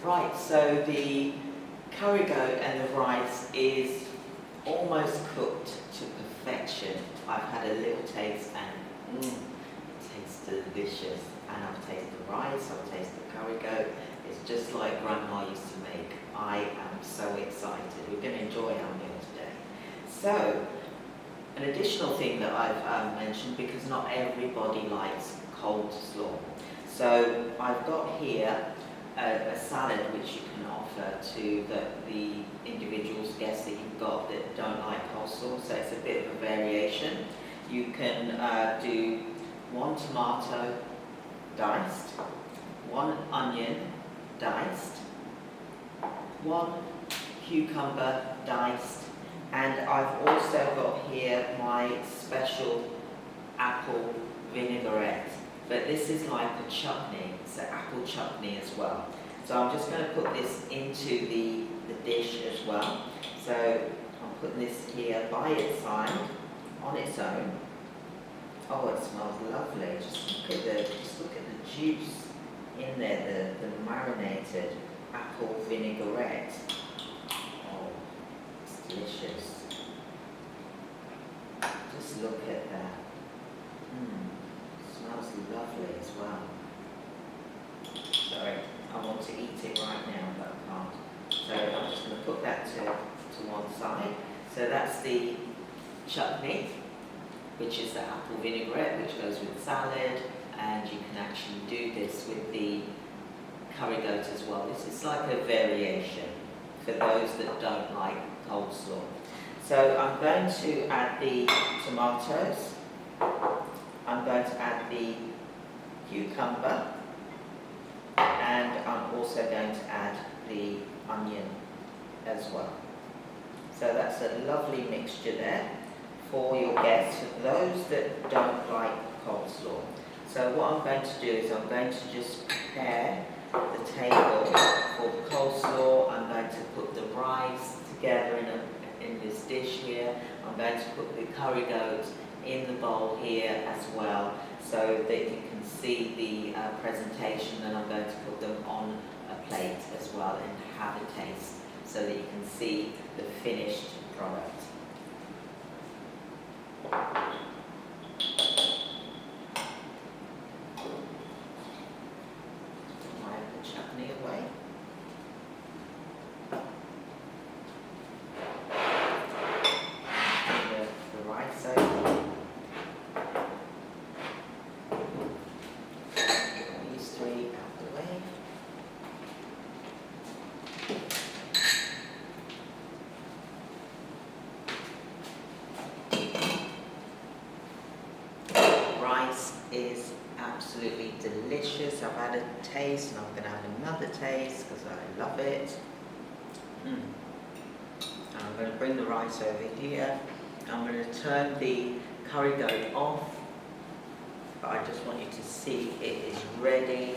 Right, so the curry goat and the rice is almost cooked to perfection. I've had a little taste and it tastes delicious. And I've tasted the rice, I've tasted the curry goat. It's just like Grandma used to make. I am so excited. We're going to enjoy our meal today. So, an additional thing that I've mentioned, because not everybody likes coleslaw. So I've got here a salad which you can offer to the individuals, guests that you've got that don't like coleslaw. So it's a bit of a variation. You can do 1 tomato diced, 1 onion diced, 1 cucumber diced, and I've also got here my special apple vinaigrette. But this is like a chutney, it's an apple chutney as well. So I'm just going to put this into the dish as well. So I'm putting this here by its side, on its own. Oh, it smells lovely. Just look at the juice in there, the marinated apple vinaigrette. Oh, it's delicious. Just look at that. Smells lovely as well. Sorry, I want to eat it right now, but I can't. So I'm just going to put that to one side. So that's the chutney, which is the apple vinaigrette, which goes with salad, and you can actually do this with the curry goat as well. This is like a variation for those that don't like coleslaw. So I'm going to add the tomatoes. I'm going to add the cucumber, and I'm also going to add the onion as well. So that's a lovely mixture there for your guests, for those that don't like coleslaw. So what I'm going to do is I'm going to just prepare the table for the coleslaw. I'm going to put the rice together in this dish here. I'm going to put the curry goat in the bowl here as well, so that you can see the presentation. Then I'm going to put them on a plate as well and have a taste, so that you can see the finished product. Wipe the chutney away. The rice over. These 3 out the way. Rice is absolutely delicious. I've had a taste and I'm going to have another taste because I love it. I'm going to bring the rice over here. I'm going to turn the curry goat off. But I just want you to see it is ready.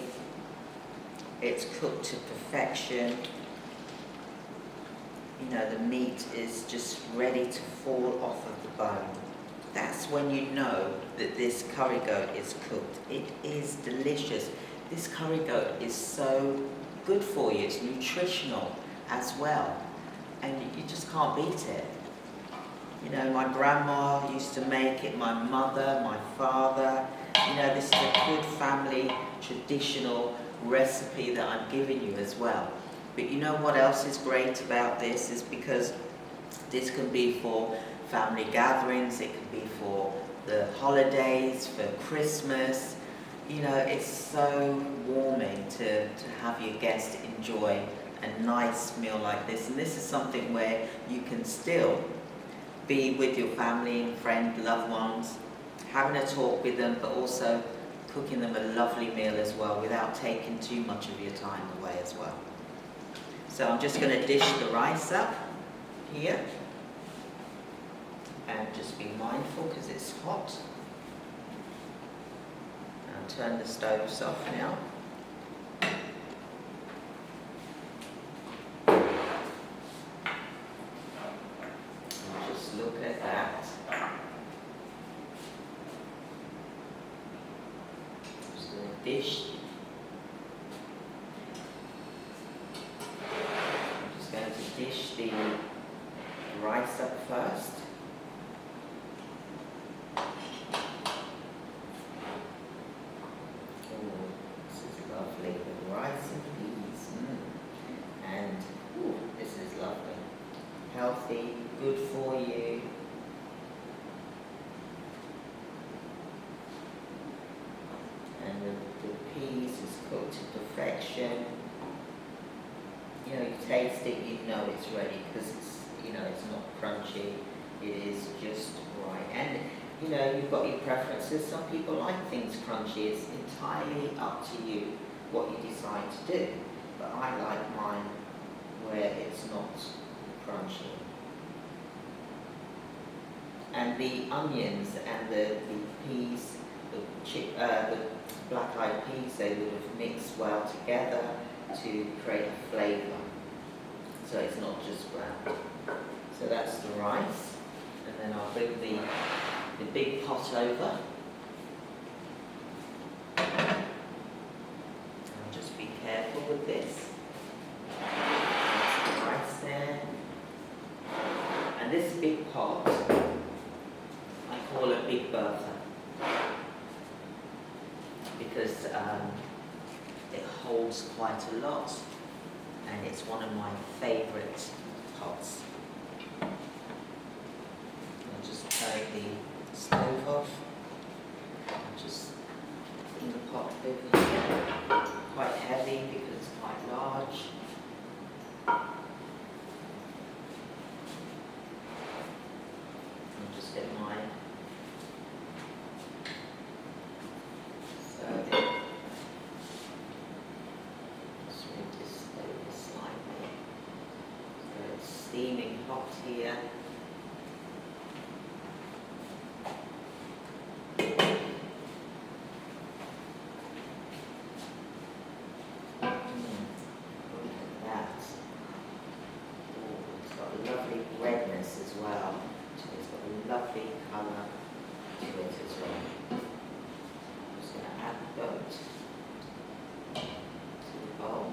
It's cooked to perfection. You know, the meat is just ready to fall off of the bone. That's when you know that this curry goat is cooked. It is delicious. This curry goat is so good for you. It's nutritional as well. And you just can't beat it. You know, my grandma used to make it, my mother, my father. You know, this is a good family traditional recipe that I'm giving you as well. But you know what else is great about this is because this can be for family gatherings, it can be for the holidays, for Christmas. You know, it's so warming to have your guests enjoy a nice meal like this. And this is something where you can still be with your family and friends, loved ones, having a talk with them, but also cooking them a lovely meal as well without taking too much of your time away as well. So I'm just going to dish the rice up here. And just be mindful because it's hot. I'll turn the stoves off now. And just look at that. Just going to dish dish the rice up first. Oh, this is lovely with rice and peas. And this is lovely. Healthy, good for you. And the peas is cooked to perfection. You know, you taste it, you know it's ready because it's, you know, it's not crunchy. It is just right. And, you know, you've got your preferences. Some people like things crunchy. It's entirely up to you what you decide to do. But I like mine where it's not crunchy. And the onions and the peas, the black-eyed peas, they would have mixed well together to create a flavour. So it's not just brown. So that's the rice. And then I'll bring the big pot over. And just be careful with this. That's the rice there. And this big pot, I call it Big Bertha. Because it holds quite a lot, and it's one of my favourite pots. I'll just turn the stove off and just in the pot over here. Quite heavy because it's quite large. I'll just get my steaming hot here. Look at that. Oh, it's got a lovely redness as well. It's got a lovely colour to it as well. I'm just going to add the goat to the bowl.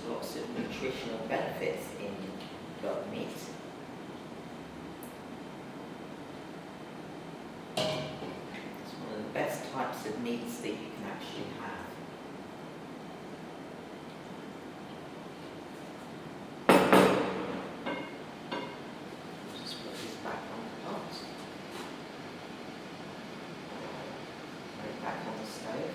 Lots of nutritional benefits in goat meat. It's one of the best types of meats that you can actually have. Just put this back on the pot. Put it back on the stove.